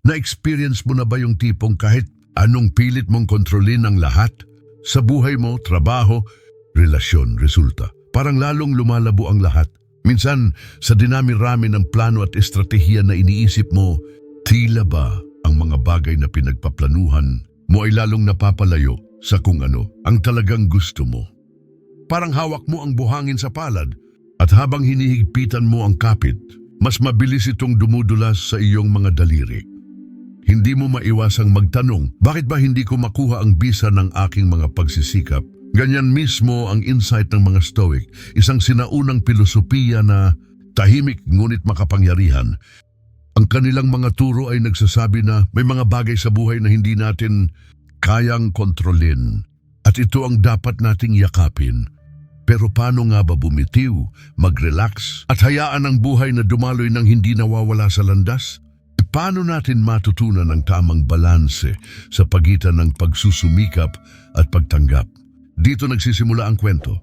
Na-experience mo na ba yung tipong kahit anong pilit mong kontrolin ang lahat? Sa buhay mo, trabaho, relasyon, resulta. Parang lalong lumalabo ang lahat. Minsan, sa dinami-rami ng plano at estratehiya na iniisip mo, tila ba ang mga bagay na pinagpaplanuhan mo ay lalong napapalayo sa kung ano ang talagang gusto mo. Parang hawak mo ang buhangin sa palad at habang hinihigpitan mo ang kapit, mas mabilis itong dumudulas sa iyong mga daliri. Hindi mo maiwasang magtanong, bakit ba hindi ko makuha ang bisa ng aking mga pagsisikap? Ganyan mismo ang insight ng mga Stoic, isang sinaunang pilosopiya na tahimik ngunit makapangyarihan. Ang kanilang mga turo ay nagsasabi na may mga bagay sa buhay na hindi natin kayang kontrolin at ito ang dapat nating yakapin. Pero paano nga ba bumitiw, mag-relax at hayaan ang buhay na dumaloy ng hindi nawawala sa landas? Paano natin matutunan ang tamang balanse sa pagitan ng pagsusumikap at pagtanggap? Dito nagsisimula ang kwento.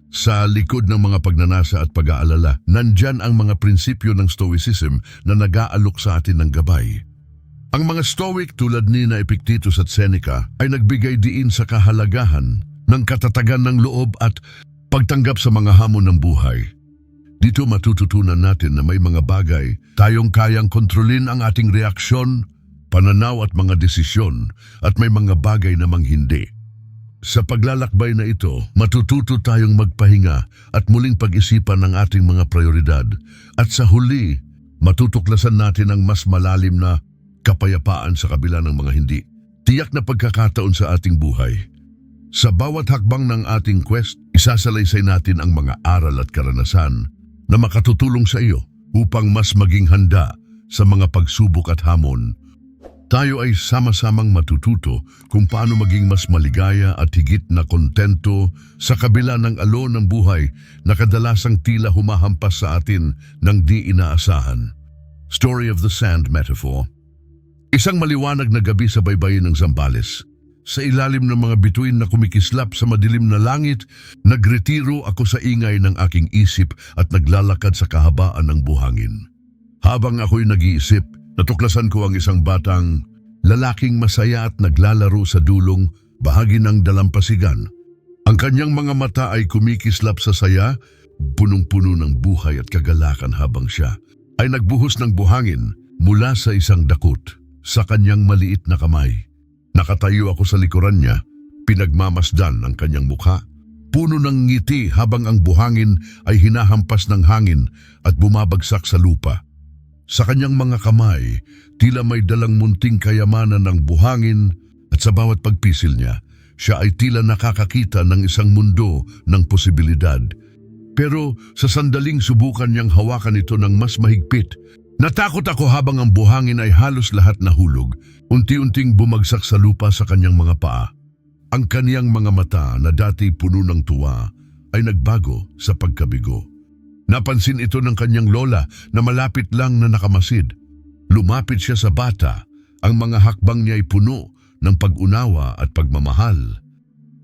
Sa likod ng mga pagnanasa at pag-aalala, nandyan ang mga prinsipyo ng Stoicism na nag-aalok sa atin ng gabay. Ang mga Stoic tulad ni na Epictetus at Seneca ay nagbigay diin sa kahalagahan ng katatagan ng loob at pagtanggap sa mga hamon ng buhay. Dito matututunan natin na may mga bagay tayong kayang kontrolin ang ating reaksyon, pananaw at mga desisyon at may mga bagay namang hindi. Sa paglalakbay na ito, matututo tayong magpahinga at muling pag-isipan ang ating mga prioridad at sa huli, matutuklasan natin ang mas malalim na kapayapaan sa kabila ng mga hindi. Tiyak na pagkakataon sa ating buhay. Sa bawat hakbang ng ating quest, isasalaysay natin ang mga aral at karanasan na makatutulong sa iyo upang mas maging handa sa mga pagsubok at hamon. Tayo ay sama-samang matututo kung paano maging mas maligaya at higit na kontento sa kabila ng alon ng buhay na kadalasang tila humahampas sa atin ng di inaasahan. Story of the Sand Metaphor. Isang maliwanag na gabi sa baybayin ng Zambales. Sa ilalim ng mga bituin na kumikislap sa madilim na langit, nagretiro ako sa ingay ng aking isip at naglalakad sa kahabaan ng buhangin. Habang ako'y nag-iisip, natuklasan ko ang isang batang lalaking masaya at naglalaro sa dulong bahagi ng dalampasigan. Ang kanyang mga mata ay kumikislap sa saya, punong-puno ng buhay at kagalakan habang siya ay nagbuhos ng buhangin mula sa isang dakot sa kanyang maliit na kamay. Nakatayo ako sa likuran niya, pinagmamasdan ang kanyang mukha. Puno ng ngiti habang ang buhangin ay hinahampas ng hangin at bumabagsak sa lupa. Sa kanyang mga kamay, tila may dalang munting kayamanan ng buhangin at sa bawat pagpisil niya, siya ay tila nakakakita ng isang mundo ng posibilidad. Pero sa sandaling subukan niyang hawakan ito ng mas mahigpit, natakot ako habang ang buhangin ay halos lahat nahulog. Unti-unting bumagsak sa lupa sa kanyang mga paa. Ang kaniyang mga mata na dati puno ng tuwa ay nagbago sa pagkabigo. Napansin ito ng kanyang lola na malapit lang na nakamasid. Lumapit siya sa bata. Ang mga hakbang niya ay puno ng pag-unawa at pagmamahal.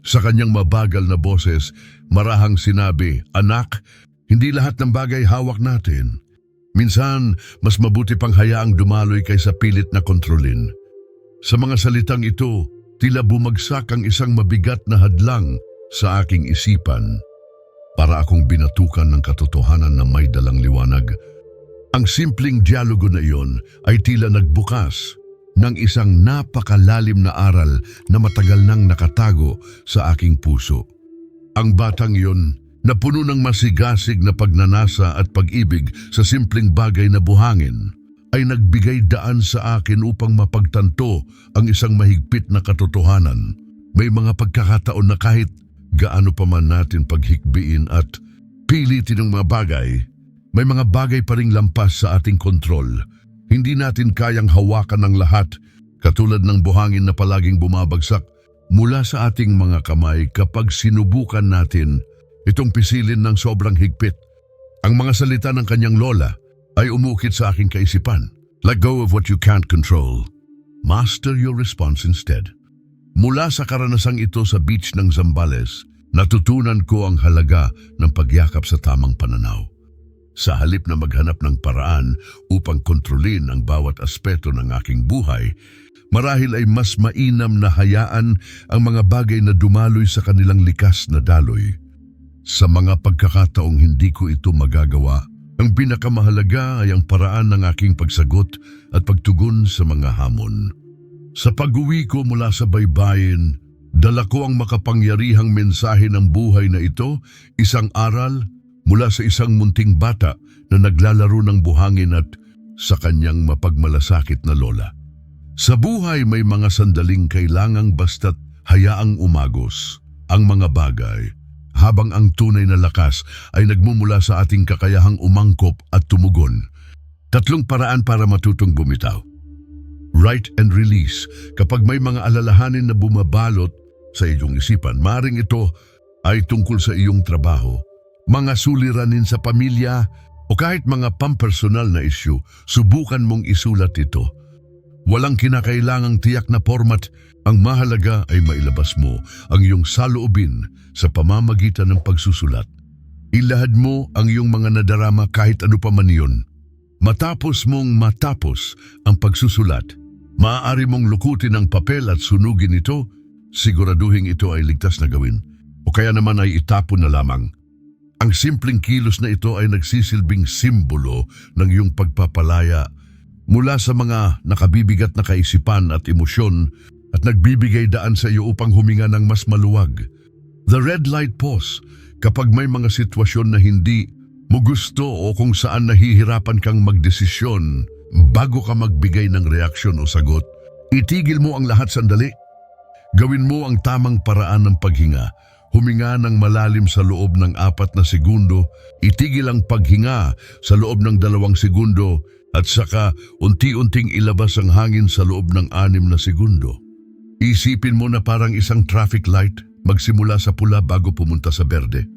Sa kanyang mabagal na boses, marahang sinabi, "Anak, hindi lahat ng bagay hawak natin. Minsan, mas mabuti pang hayaang dumaloy kaysa pilit na kontrolin." Sa mga salitang ito, tila bumagsak ang isang mabigat na hadlang sa aking isipan. Para akong binatukan ng katotohanan na may dalang liwanag. Ang simpleng dialogo na iyon ay tila nagbukas ng isang napakalalim na aral na matagal nang nakatago sa aking puso. Ang batang iyon, na puno ng masigasig na pagnanasa at pag-ibig sa simpleng bagay na buhangin, ay nagbigay daan sa akin upang mapagtanto ang isang mahigpit na katotohanan. May mga pagkakataon na kahit gaano pa man natin paghikbiin at pilitin ang mga bagay, may mga bagay pa ring lampas sa ating kontrol. Hindi natin kayang hawakan ang lahat, katulad ng buhangin na palaging bumabagsak mula sa ating mga kamay kapag sinubukan natin itong pisilin ng sobrang higpit. Ang mga salita ng kanyang lola ay umukit sa aking kaisipan. Let go of what you can't control. Master your response instead. Mula sa karanasang ito sa beach ng Zambales, natutunan ko ang halaga ng pagyakap sa tamang pananaw. Sa halip na maghanap ng paraan upang kontrolin ang bawat aspeto ng aking buhay, marahil ay mas mainam na hayaan ang mga bagay na dumaloy sa kanilang likas na daloy. Sa mga pagkakataong hindi ko ito magagawa, ang pinakamahalaga ay ang paraan ng aking pagsagot at pagtugon sa mga hamon. Sa pag-uwi ko mula sa baybayin, dala ko ang makapangyarihang mensahe ng buhay na ito, isang aral mula sa isang munting bata na naglalaro ng buhangin at sa kanyang mapagmalasakit na lola. Sa buhay may mga sandaling kailangang basta't hayaang umagos ang mga bagay, habang ang tunay na lakas ay nagmumula sa ating kakayahang umangkop at tumugon. 3 paraan para matutong bumitaw. Write and release. Kapag may mga alalahanin na bumabalot sa iyong isipan, maring ito ay tungkol sa iyong trabaho, mga suliranin sa pamilya o kahit mga pampersonal na issue, subukan mong isulat ito. Walang kinakailangang tiyak na format, ang mahalaga ay mailabas mo ang iyong saloobin sa pamamagitan ng pagsusulat. Ilahad mo ang iyong mga nadarama kahit ano pa man iyon. Matapos ang pagsusulat, maaari mong lukutin ang papel at sunugin ito, siguraduhin ito ay ligtas na gawin, o kaya naman ay itapon na lamang. Ang simpleng kilos na ito ay nagsisilbing simbolo ng iyong pagpapalaya mula sa mga nakabibigat na kaisipan at emosyon at nagbibigay daan sa iyo upang huminga ng mas maluwag. The red light pause. Kapag may mga sitwasyon na hindi mo gusto o kung saan nahihirapan kang magdesisyon bago ka magbigay ng reaksyon o sagot, itigil mo ang lahat sandali. Gawin mo ang tamang paraan ng paghinga. Huminga ng malalim sa loob ng 4 na segundo, itigil ang paghinga sa loob ng 2 segundo at saka unti-unting ilabas ang hangin sa loob ng 6 na segundo. Isipin mo na parang isang traffic light, magsimula sa pula bago pumunta sa berde.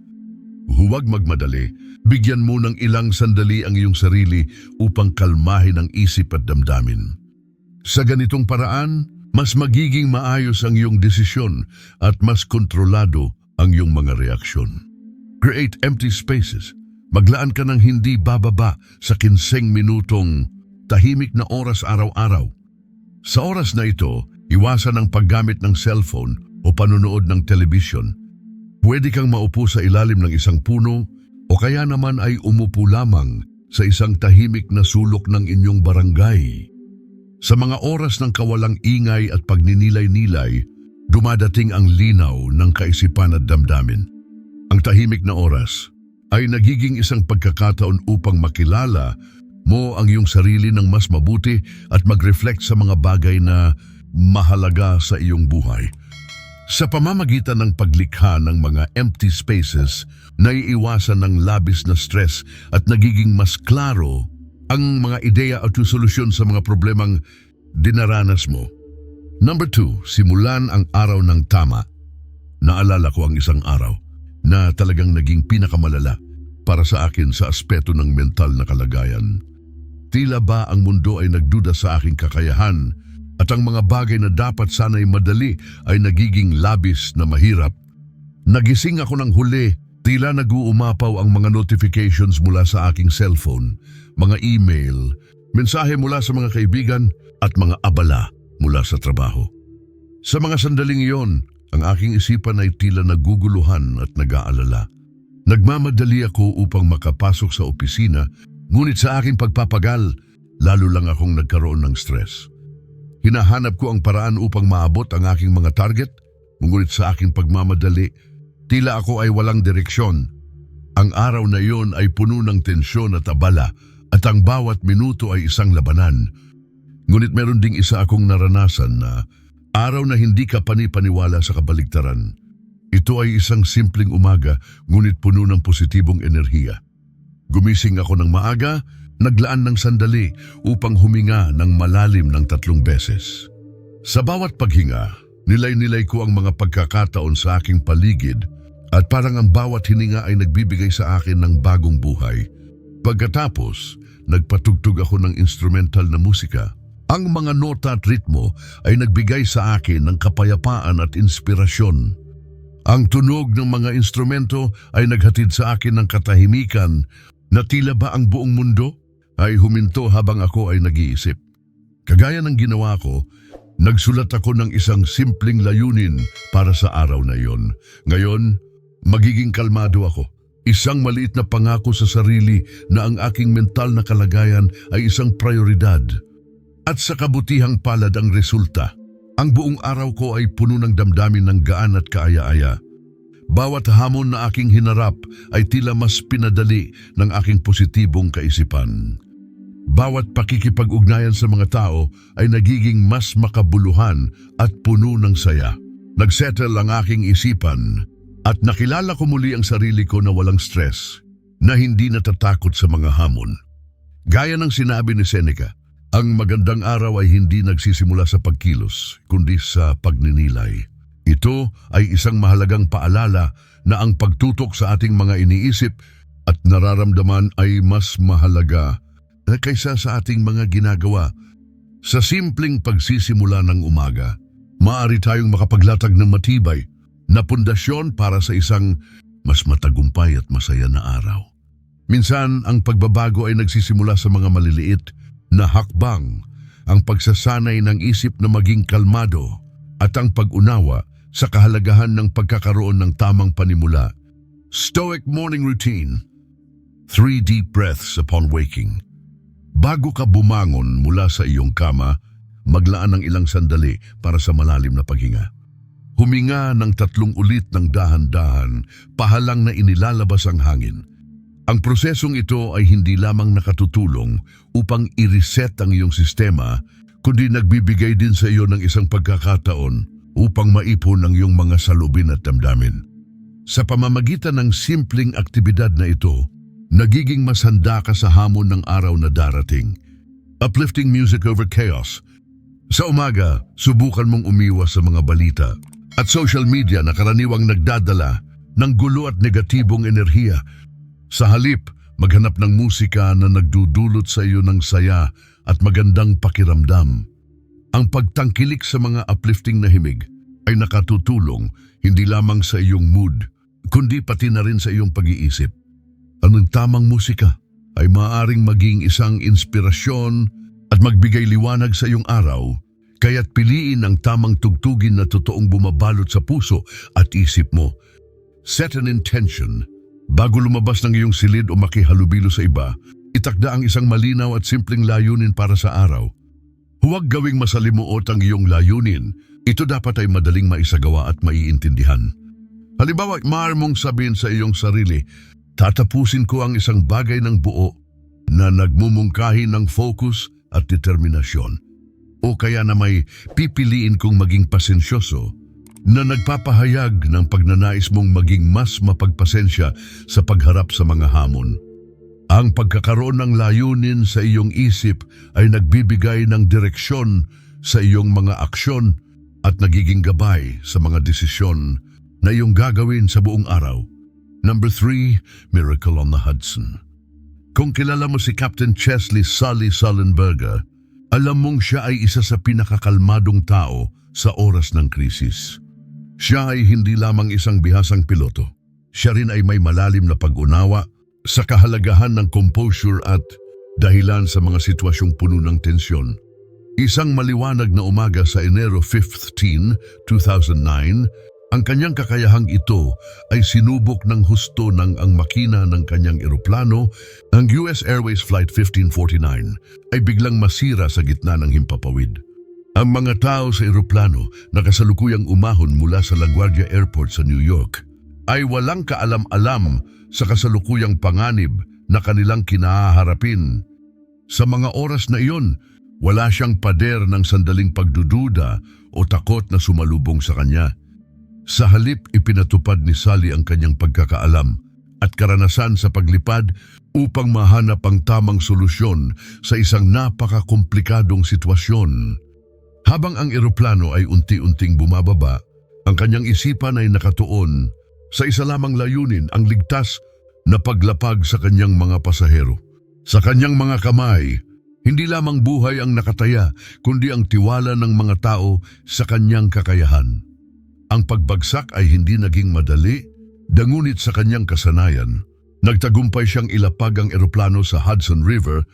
Huwag magmadali, bigyan mo ng ilang sandali ang iyong sarili upang kalmahin ang isip at damdamin. Sa ganitong paraan, mas magiging maayos ang iyong desisyon at mas kontrolado ang iyong mga reaksyon. Create empty spaces. Maglaan ka ng hindi bababa sa 15 minutong tahimik na oras araw-araw. Sa oras na ito, iwasan ang paggamit ng cellphone o panunood ng television. Pwede kang maupo sa ilalim ng isang puno o kaya naman ay umupo lamang sa isang tahimik na sulok ng inyong barangay. Sa mga oras ng kawalang ingay at pagninilay-nilay, dumadating ang linaw ng kaisipan at damdamin. Ang tahimik na oras ay nagiging isang pagkakataon upang makilala mo ang iyong sarili ng mas mabuti at mag-reflect sa mga bagay na mahalaga sa iyong buhay. Sa pamamagitan ng paglikha ng mga empty spaces, naiiwasan ng labis na stress at nagiging mas klaro ang mga ideya at solusyon sa mga problemang dinaranas mo. Number 2, simulan ang araw ng tama. Naalala ko ang isang araw na talagang naging pinakamalala para sa akin sa aspeto ng mental na kalagayan. Tila ba ang mundo ay nagduda sa aking kakayahan at ang mga bagay na dapat sana'y madali ay nagiging labis na mahirap. Nagising ako ng huli, tila nag-uumapaw ang mga notifications mula sa aking cellphone, mga email, mensahe mula sa mga kaibigan at mga abala mula sa trabaho. Sa mga sandaling iyon, ang aking isipan ay tila naguguluhan at nag-aalala. Nagmamadali ako upang makapasok sa opisina, ngunit sa aking pagpapagal, lalo lang akong nagkaroon ng stress. Hinahanap ko ang paraan upang maabot ang aking mga target, ngunit sa aking pagmamadali, tila ako ay walang direksyon. Ang araw na iyon ay puno ng tensyon at abala, at ang bawat minuto ay isang labanan. Ngunit meron ding isa akong naranasan na araw na hindi ka panipaniwala sa kabaligtaran. Ito ay isang simpleng umaga, ngunit puno ng positibong enerhiya. Gumising ako ng maaga, naglaan ng sandali upang huminga ng malalim ng 3 beses. Sa bawat paghinga, nilay-nilay ko ang mga pagkakataon sa aking paligid at parang ang bawat hininga ay nagbibigay sa akin ng bagong buhay. Pagkatapos, nagpatugtog ako ng instrumental na musika. Ang mga nota at ritmo ay nagbigay sa akin ng kapayapaan at inspirasyon. Ang tunog ng mga instrumento ay naghatid sa akin ng katahimikan na tila ba ang buong mundo ay huminto habang ako ay nag-iisip. Kagaya ng ginawa ko, nagsulat ako ng isang simpleng layunin para sa araw na iyon. Ngayon, magiging kalmado ako. Isang maliit na pangako sa sarili na ang aking mental na kalagayan ay isang prioridad. At sa kabutihang palad ang resulta, ang buong araw ko ay puno ng damdamin ng gaan at kaaya-aya. Bawat hamon na aking hinarap ay tila mas pinadali ng aking positibong kaisipan. Bawat pakikipag-ugnayan sa mga tao ay nagiging mas makabuluhan at puno ng saya. Nagsettle ang aking isipan at nakilala ko muli ang sarili ko na walang stress, na hindi natatakot sa mga hamon. Gaya ng sinabi ni Seneca, ang magandang araw ay hindi nagsisimula sa pagkilos, kundi sa pagninilay. Ito ay isang mahalagang paalala na ang pagtutok sa ating mga iniisip at nararamdaman ay mas mahalaga kaysa sa ating mga ginagawa. Sa simpleng pagsisimula ng umaga, maaari tayong makapaglatag ng matibay na pundasyon para sa isang mas matagumpay at masaya na araw. Minsan, ang pagbabago ay nagsisimula sa mga maliliit na hakbang, ang pagsasanay ng isip na maging kalmado at ang pag-unawa sa kahalagahan ng pagkakaroon ng tamang panimula. Stoic morning routine. 3 deep breaths upon waking. Bago ka bumangon mula sa iyong kama, maglaan ng ilang sandali para sa malalim na paghinga. Huminga ng 3 ulit ng dahan-dahan, pahalang na inilalabas ang hangin. Ang prosesong ito ay hindi lamang nakatutulong upang i-reset ang iyong sistema, kundi nagbibigay din sa iyo ng isang pagkakataon upang maipon ang iyong mga salubin at damdamin. Sa pamamagitan ng simpleng aktibidad na ito, nagiging mas handa ka sa hamon ng araw na darating. Uplifting music over chaos. Sa umaga, subukan mong umiwas sa mga balita at social media na karaniwang nagdadala ng gulo at negatibong enerhiya. Sa halip, maghanap ng musika na nagdudulot sa iyo ng saya at magandang pakiramdam. Ang pagtangkilik sa mga uplifting na himig ay nakatutulong hindi lamang sa iyong mood, kundi pati na rin sa iyong pag-iisip. Ang tamang musika ay maaaring maging isang inspirasyon at magbigay liwanag sa iyong araw, kaya't piliin ang tamang tugtugin na totoong bumabalot sa puso at isip mo. Set an intention. Bago lumabas ng iyong silid o makihalubilo sa iba, itakda ang isang malinaw at simpleng layunin para sa araw. Huwag gawing masalimuot ang iyong layunin. Ito dapat ay madaling maisagawa at maiintindihan. Halimbawa, maaari mong sabihin sa iyong sarili, tatapusin ko ang isang bagay ng buo na nagmumungkahi ng focus at determinasyon. O kaya na may pipiliin kong maging pasensyoso na nagpapahayag ng pagnanais mong maging mas mapagpasensya sa pagharap sa mga hamon. Ang pagkakaroon ng layunin sa iyong isip ay nagbibigay ng direksyon sa iyong mga aksyon at nagiging gabay sa mga desisyon na iyong gagawin sa buong araw. Number 3, Miracle on the Hudson. Kung kilala mo si Captain Chesley Sully Sullenberger, alam mong siya ay isa sa pinakakalmadong tao sa oras ng krisis. Siya ay hindi lamang isang bihasang piloto. Siya rin ay may malalim na pag-unawa sa kahalagahan ng composure at dahilan sa mga sitwasyong puno ng tensyon. Isang maliwanag na umaga sa Enero 15, 2009, ang kanyang kakayahang ito ay sinubok ng husto ng ang makina ng kanyang eroplano. Ang US Airways Flight 1549 ay biglang masira sa gitna ng himpapawid. Ang mga tao sa eroplano na kasalukuyang umahon mula sa LaGuardia Airport sa New York ay walang kaalam-alam sa kasalukuyang panganib na kanilang kinaharapin. Sa mga oras na iyon, wala siyang pader ng sandaling pagdududa o takot na sumalubong sa kanya. Sa halip, ipinatupad ni Sully ang kanyang pagkakaalam at karanasan sa paglipad upang mahanap ang tamang solusyon sa isang napakakomplikadong sitwasyon. Habang ang eroplano ay unti-unting bumababa, ang kanyang isipan ay nakatuon sa isa lamang layunin, ang ligtas na paglapag sa kanyang mga pasahero. Sa kanyang mga kamay, hindi lamang buhay ang nakataya, kundi ang tiwala ng mga tao sa kanyang kakayahan. Ang pagbagsak ay hindi naging madali, dangunit sa kanyang kasanayan, Nagtagumpay siyang ilapag ang eroplano sa Hudson River,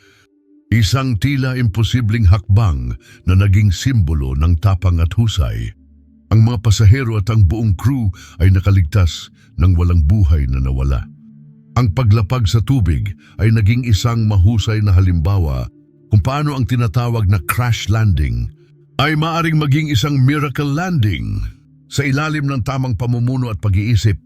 isang tila imposibleng hakbang na naging simbolo ng tapang at husay. Ang mga pasahero at ang buong crew ay nakaligtas ng walang buhay na nawala. Ang paglapag sa tubig ay naging isang mahusay na halimbawa kung paano ang tinatawag na crash landing ay maaring maging isang miracle landing sa ilalim ng tamang pamumuno at pag-iisip.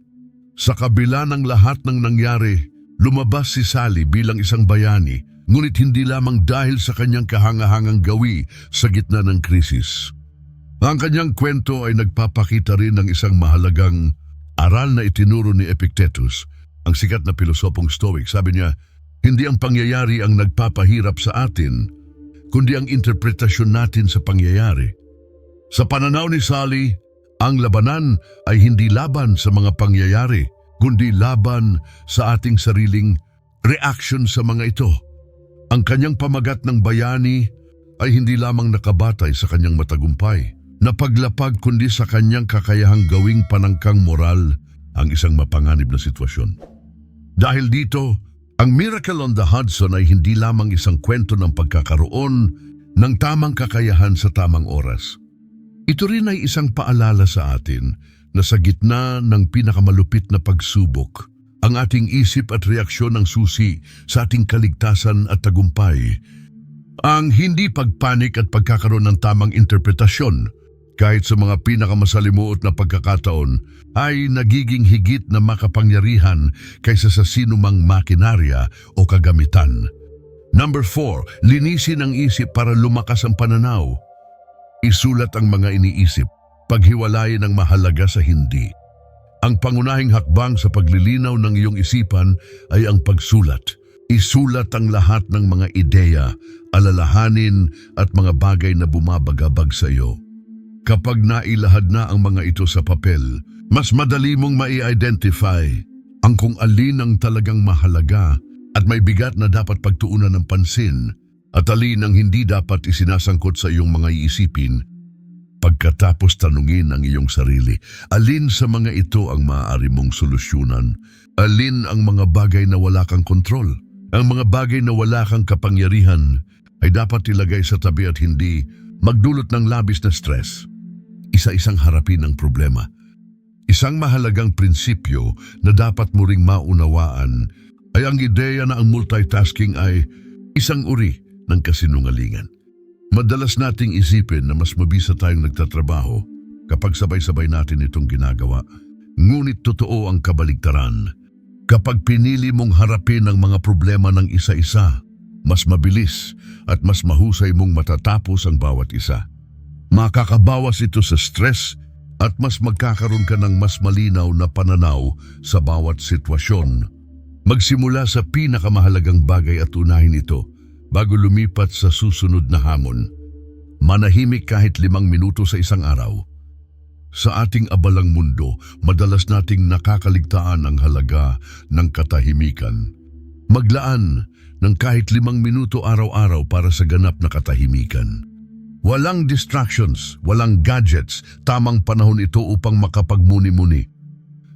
Sa kabila ng lahat ng nangyari, lumabas si Sally bilang isang bayani, ngunit hindi lamang dahil sa kanyang kahangahangang gawi sa gitna ng krisis. Ang kanyang kwento ay nagpapakita rin ng isang mahalagang aral na itinuro ni Epictetus, ang sikat na pilosopong Stoic. Sabi niya, hindi ang pangyayari ang nagpapahirap sa atin, kundi ang interpretasyon natin sa pangyayari. Sa pananaw ni Sally, ang labanan ay hindi laban sa mga pangyayari, kundi laban sa ating sariling reaction sa mga ito. Ang kanyang pamagat ng bayani ay hindi lamang nakabatay sa kanyang matagumpay na paglapag, kundi sa kanyang kakayahang gawing panangkang moral ang isang mapanganib na sitwasyon. Dahil dito, ang Miracle on the Hudson ay hindi lamang isang kwento ng pagkakaroon ng tamang kakayahan sa tamang oras. Ito rin ay isang paalala sa atin na sa gitna ng pinakamalupit na pagsubok, ang ating isip at reaksyon ang susi sa ating kaligtasan at tagumpay. Ang hindi pagpanik at pagkakaroon ng tamang interpretasyon, kahit sa mga pinakamasalimuot na pagkakataon, ay nagiging higit na makapangyarihan kaysa sa sinumang makinarya o kagamitan. Number 4, linisin ang isip para lumakas ang pananaw. Isulat ang mga iniisip, paghiwalayin ang mahalaga sa hindi. Ang pangunahing hakbang sa paglilinaw ng iyong isipan ay ang pagsulat. Isulat ang lahat ng mga ideya, alalahanin at mga bagay na bumabagabag sa iyo. Kapag nailahad na ang mga ito sa papel, mas madali mong mai-identify ang kung alin ang talagang mahalaga at may bigat na dapat pagtuunan ng pansin at alin ang hindi dapat isinasangkot sa iyong mga iisipin. Pagkatapos tanungin ang iyong sarili, alin sa mga ito ang maaari mong solusyonan? Alin ang mga bagay na wala kang kontrol? Ang mga bagay na wala kang kapangyarihan ay dapat ilagay sa tabi at hindi magdulot ng labis na stress. Isa-isang harapin ang problema. Isang mahalagang prinsipyo na dapat mo ring maunawaan ay ang ideya na ang multitasking ay isang uri ng kasinungalingan. Madalas nating isipin na mas mabisa tayong nagtatrabaho kapag sabay-sabay natin itong ginagawa. Ngunit totoo ang kabaligtaran. Kapag pinili mong harapin ang mga problema ng isa-isa, mas mabilis at mas mahusay mong matatapos ang bawat isa. Makakabawas ito sa stress at mas magkakaroon ka ng mas malinaw na pananaw sa bawat sitwasyon. Magsimula sa pinakamahalagang bagay at unahin ito bago lumipat sa susunod na hamon. Manahimik kahit 5 minuto sa isang araw. Sa ating abalang mundo, madalas nating nakakaligtaan ang halaga ng katahimikan. Maglaan ng kahit 5 minuto araw-araw para sa ganap na katahimikan. Walang distractions, walang gadgets, tamang panahon ito upang makapagmuni-muni.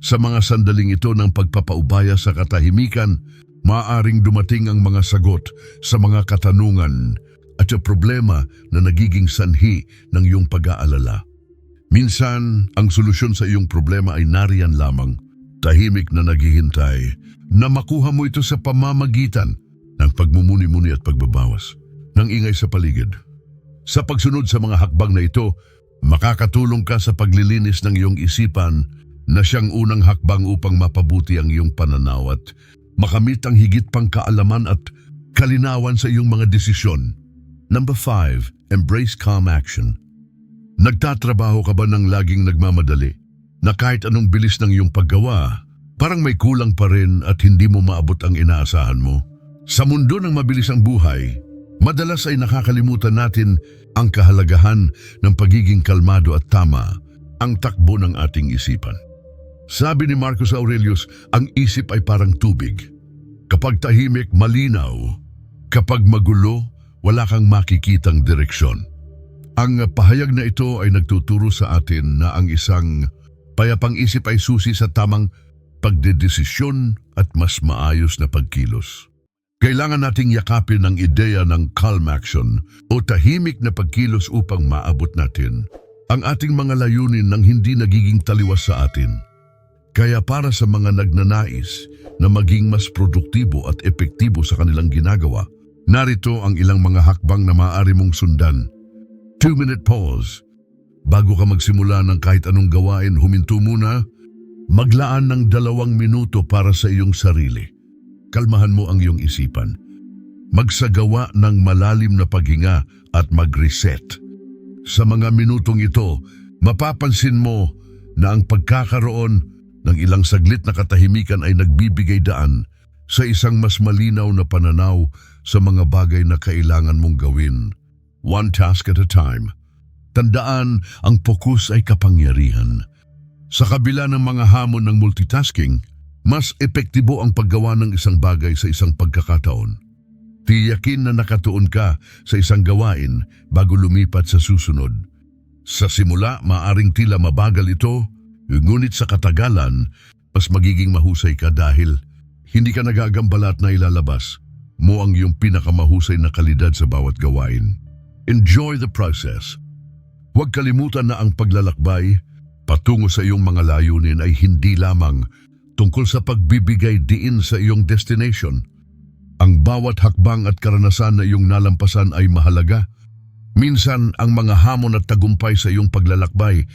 Sa mga sandaling ito ng pagpapaubaya sa katahimikan, maaaring dumating ang mga sagot sa mga katanungan at sa problema na nagiging sanhi ng iyong pag-aalala. Minsan, ang solusyon sa iyong problema ay nariyan lamang, tahimik na naghihintay, na makuha mo ito sa pamamagitan ng pagmumuni-muni at pagbabawas ng ingay sa paligid. Sa pagsunod sa mga hakbang na ito, makakatulong ka sa paglilinis ng iyong isipan na siyang unang hakbang upang mapabuti ang iyong pananaw at makamit ang higit pang kaalaman at kalinawan sa iyong mga desisyon. Number 5, embrace calm action. Nagtatrabaho ka ba ng laging nagmamadali? Na kahit anong bilis ng iyong paggawa, parang may kulang pa rin at hindi mo maabot ang inaasahan mo? Sa mundo ng mabilisang buhay, madalas ay nakakalimutan natin ang kahalagahan ng pagiging kalmado at tama, ang takbo ng ating isipan. Sabi ni Marcus Aurelius, ang isip ay parang tubig. Kapag tahimik, malinaw. Kapag magulo, wala kang makikitang direksyon. Ang pahayag na ito ay nagtuturo sa atin na ang isang payapang isip ay susi sa tamang pagdedesisyon at mas maayos na pagkilos. Kailangan nating yakapin ang ideya ng calm action o tahimik na pagkilos upang maabot natin ang ating mga layunin nang hindi nagiging taliwas sa atin. Kaya para sa mga nagnanais na maging mas produktibo at epektibo sa kanilang ginagawa, narito ang ilang mga hakbang na maaari mong sundan. 2-minute pause. Bago ka magsimula ng kahit anong gawain, huminto muna. Maglaan ng 2 minuto para sa iyong sarili. Kalmahan mo ang iyong isipan. Magsagawa ng malalim na paghinga at mag-reset. Sa mga minutong ito, mapapansin mo na ang pagkakaroon ng ilang saglit na katahimikan ay nagbibigay daan sa isang mas malinaw na pananaw sa mga bagay na kailangan mong gawin. One task at a time. Tandaan, ang focus ay kapangyarihan. Sa kabila ng mga hamon ng multitasking, mas epektibo ang paggawa ng isang bagay sa isang pagkakataon. Tiyakin na nakatuon ka sa isang gawain bago lumipat sa susunod. Sa simula, maaring tila mabagal ito, ngunit sa katagalan, mas magiging mahusay ka dahil hindi ka nagagambalat na ilalabas mo ang iyong pinakamahusay na kalidad sa bawat gawain. Enjoy the process. Huwag kalimutan na ang paglalakbay patungo sa iyong mga layunin ay hindi lamang tungkol sa pagbibigay diin sa iyong destination. Ang bawat hakbang at karanasan na iyong nalampasan ay mahalaga. Minsan, ang mga hamon at tagumpay sa iyong paglalakbay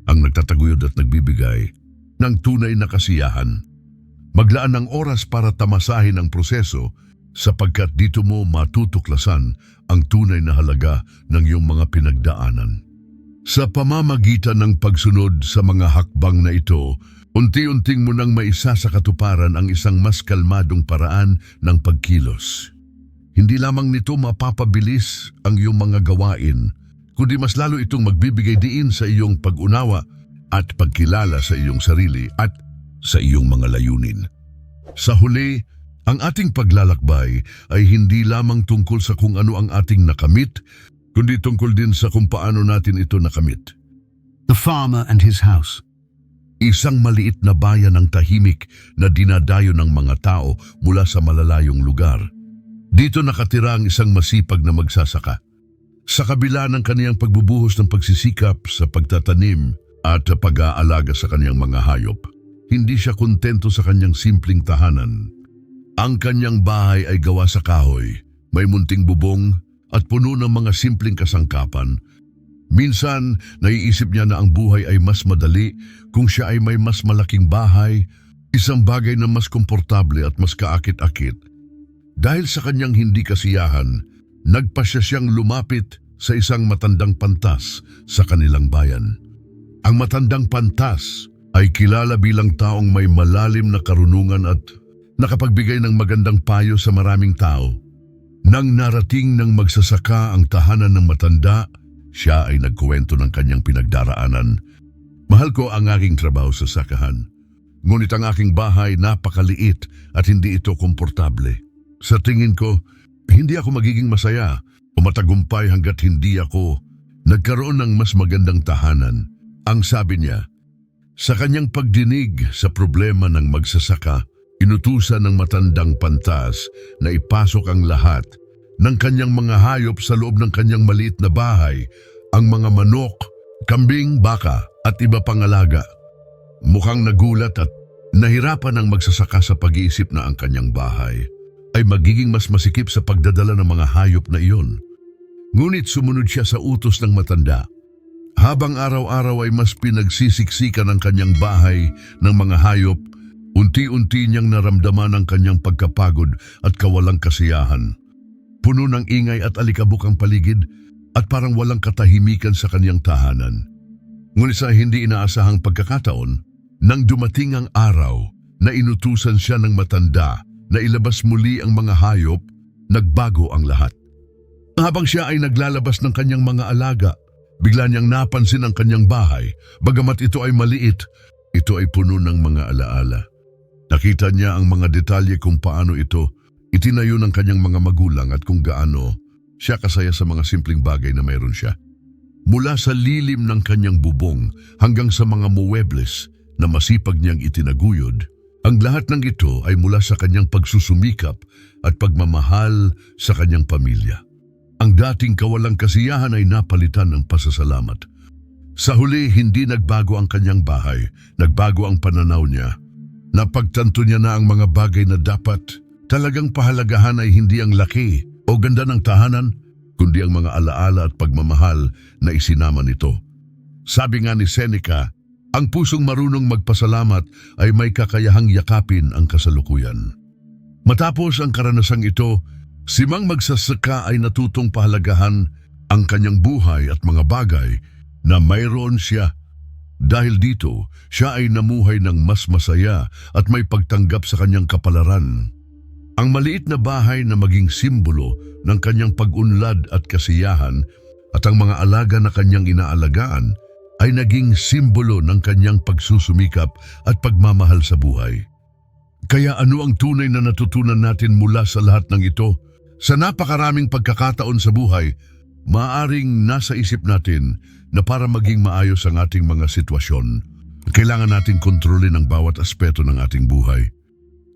ang nagtataguyod at nagbibigay ng tunay na kasiyahan. Maglaan ng oras para tamasahin ang proseso sapagkat dito mo matutuklasan ang tunay na halaga ng iyong mga pinagdaanan. Sa pamamagitan ng pagsunod sa mga hakbang na ito, unti-unting mo nang maisa sa katuparan ang isang mas kalmadong paraan ng pagkilos. Hindi lamang nito mapapabilis ang iyong mga gawain, kundi mas lalo itong magbibigay diin sa iyong pag-unawa at pagkilala sa iyong sarili at sa iyong mga layunin. Sa huli, ang ating paglalakbay ay hindi lamang tungkol sa kung ano ang ating nakamit, kundi tungkol din sa kung paano natin ito nakamit. The farmer and his house. Isang maliit na bayan ng tahimik na dinadayo ng mga tao mula sa malalayong lugar. Dito nakatira ang isang masipag na magsasaka. Sa kabila ng kaniyang pagbubuhos ng pagsisikap sa pagtatanim at pag-aalaga sa kaniyang mga hayop, hindi siya kontento sa kaniyang simpleng tahanan. Ang kaniyang bahay ay gawa sa kahoy, may munting bubong at puno ng mga simpleng kasangkapan. Minsan, naiisip niya na ang buhay ay mas madali kung siya ay may mas malaking bahay, isang bagay na mas komportable at mas kaakit-akit. Dahil sa kanyang hindi kasiyahan, nagpasya siyang lumapit sa isang matandang pantas sa kanilang bayan. Ang matandang pantas ay kilala bilang taong may malalim na karunungan at nakapagbigay ng magandang payo sa maraming tao. Nang narating ng magsasaka ang tahanan ng matanda, siya ay nagkuwento ng kanyang pinagdaraanan. Mahal ko ang aking trabaho sa sakahan. Ngunit ang aking bahay napakaliit at hindi ito komportable. Sa tingin ko, hindi ako magiging masaya o matagumpay hanggat hindi ako nagkaroon ng mas magandang tahanan. Ang sabi niya, sa kanyang pagdinig sa problema ng magsasaka, inutusan ng matandang pantas na ipasok ang lahat ng kanyang mga hayop sa loob ng kanyang maliit na bahay, ang mga manok, kambing, baka at iba pang alaga. Mukhang nagulat at nahirapan ang magsasaka sa pag-iisip na ang kanyang bahay ay magiging mas masikip sa pagdadala ng mga hayop na iyon. Ngunit sumunod siya sa utos ng matanda. Habang araw-araw ay mas pinagsisiksikan ang kanyang bahay ng mga hayop, unti-unti niyang naramdaman ang kanyang pagkapagod at kawalang kasiyahan. Puno ng ingay at alikabok ang paligid at parang walang katahimikan sa kanyang tahanan. Ngunit sa hindi inaasahang pagkakataon, nang dumating ang araw na inutusan siya ng matanda na ilabas muli ang mga hayop, nagbago ang lahat. Habang siya ay naglalabas ng kanyang mga alaga, bigla niyang napansin ang kanyang bahay. Bagamat ito ay maliit, ito ay puno ng mga alaala. Nakita niya ang mga detalye kung paano ito itinayo ng kanyang mga magulang at kung gaano siya kasaya sa mga simpleng bagay na mayroon siya. Mula sa lilim ng kanyang bubong hanggang sa mga muebles na masipag niyang itinaguyod, Ang lahat ng ito ay mula sa kanyang pagsusumikap at pagmamahal sa kanyang pamilya. Ang dating kawalang kasiyahan ay napalitan ng pasasalamat. Sa huli, hindi nagbago ang kanyang bahay, nagbago ang pananaw niya. Napagtanto niya na ang mga bagay na dapat talagang pahalagahan ay hindi ang laki o ganda ng tahanan, kundi ang mga alaala at pagmamahal na isinama nito. Sabi nga ni Seneca, ang pusong marunong magpasalamat ay may kakayahang yakapin ang kasalukuyan. Matapos ang karanasang ito, si Mang Magsasaka ay natutong pahalagahan ang kanyang buhay at mga bagay na mayroon siya. Dahil dito, siya ay namuhay ng mas masaya at may pagtanggap sa kanyang kapalaran. Ang maliit na bahay na maging simbolo ng kanyang pag-unlad at kasiyahan at ang mga alaga na kanyang inaalagaan ay naging simbolo ng kanyang pagsusumikap at pagmamahal sa buhay. Kaya ano ang tunay na natutunan natin mula sa lahat ng ito? Sa napakaraming pagkakataon sa buhay, maaaring nasa isip natin na para maging maayos ang ating mga sitwasyon, kailangan nating kontrolin ang bawat aspeto ng ating buhay.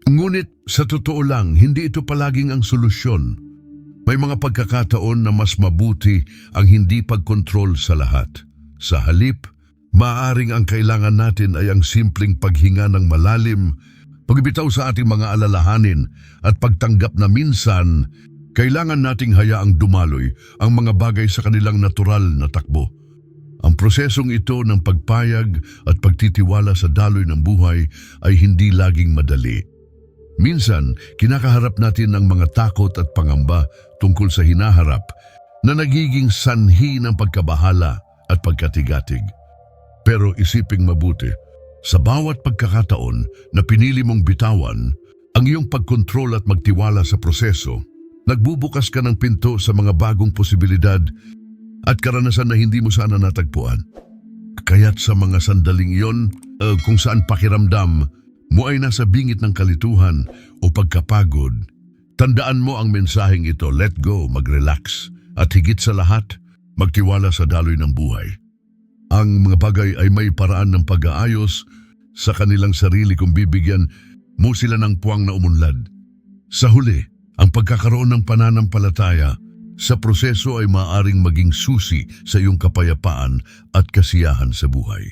Ngunit sa totoo lang, hindi ito palaging ang solusyon. May mga pagkakataon na mas mabuti ang hindi pagkontrol sa lahat. Sa halip, maaaring ang kailangan natin ay ang simpleng paghinga ng malalim, pagbitaw sa ating mga alalahanin at pagtanggap na minsan, kailangan nating hayaang dumaloy ang mga bagay sa kanilang natural na takbo. Ang prosesong ito ng pagpayag at pagtitiwala sa daloy ng buhay ay hindi laging madali. Minsan, kinakaharap natin ang mga takot at pangamba tungkol sa hinaharap na nagiging sanhi ng pagkabahala at pagkatigatig. Pero isiping mabuti, sa bawat pagkakataon na pinili mong bitawan, ang iyong pagkontrol at magtiwala sa proseso, nagbubukas ka ng pinto sa mga bagong posibilidad at karanasan na hindi mo sana natagpuan. Kaya't sa mga sandaling iyon, kung saan pakiramdam mo ay nasa bingit ng kalituhan o pagkapagod, tandaan mo ang mensaheng ito, let go, mag-relax, at higit sa lahat, magtiwala sa daloy ng buhay. Ang mga bagay ay may paraan ng pag-aayos sa kanilang sarili kung bibigyan mo sila ng puwang na umunlad. Sa huli, ang pagkakaroon ng pananampalataya sa proseso ay maaaring maging susi sa iyong kapayapaan at kasiyahan sa buhay.